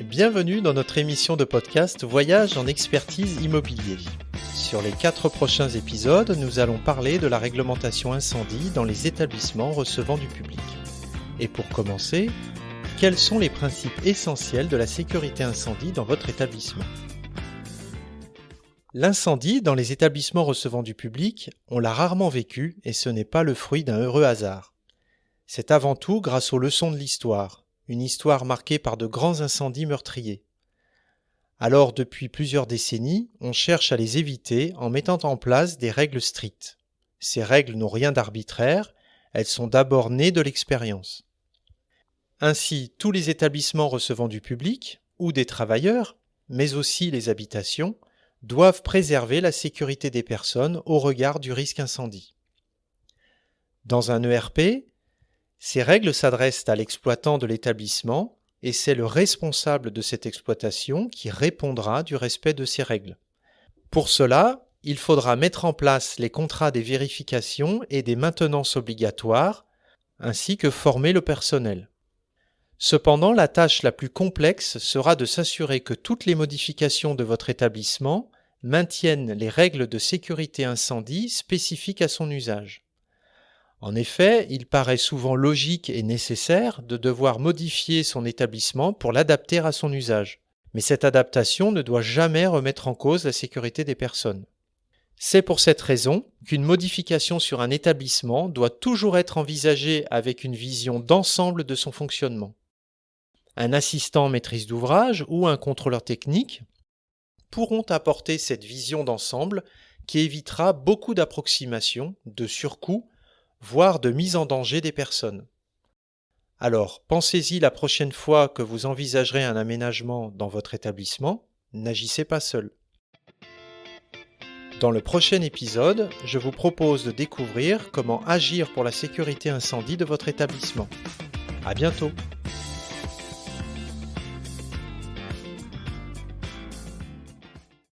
Bienvenue dans notre émission de podcast Voyage en expertise immobilier. Sur les 4 prochains épisodes, nous allons parler de la réglementation incendie dans les établissements recevant du public. Et pour commencer, quels sont les principes essentiels de la sécurité incendie dans votre établissement ? L'incendie dans les établissements recevant du public, on l'a rarement vécu et ce n'est pas le fruit d'un heureux hasard. C'est avant tout grâce aux leçons de l'histoire. Une histoire marquée par de grands incendies meurtriers. Alors, depuis plusieurs décennies, on cherche à les éviter en mettant en place des règles strictes. Ces règles n'ont rien d'arbitraire, elles sont d'abord nées de l'expérience. Ainsi, tous les établissements recevant du public, ou des travailleurs, mais aussi les habitations, doivent préserver la sécurité des personnes au regard du risque incendie. Dans un ERP, ces règles s'adressent à l'exploitant de l'établissement et c'est le responsable de cette exploitation qui répondra du respect de ces règles. Pour cela, il faudra mettre en place les contrats des vérifications et des maintenances obligatoires, ainsi que former le personnel. Cependant, la tâche la plus complexe sera de s'assurer que toutes les modifications de votre établissement maintiennent les règles de sécurité incendie spécifiques à son usage. En effet, il paraît souvent logique et nécessaire de devoir modifier son établissement pour l'adapter à son usage. Mais cette adaptation ne doit jamais remettre en cause la sécurité des personnes. C'est pour cette raison qu'une modification sur un établissement doit toujours être envisagée avec une vision d'ensemble de son fonctionnement. Un assistant maîtrise d'ouvrage ou un contrôleur technique pourront apporter cette vision d'ensemble qui évitera beaucoup d'approximations, de surcoûts, voire de mise en danger des personnes. Alors, pensez-y la prochaine fois que vous envisagerez un aménagement dans votre établissement, n'agissez pas seul. Dans le prochain épisode, je vous propose de découvrir comment agir pour la sécurité incendie de votre établissement. À bientôt!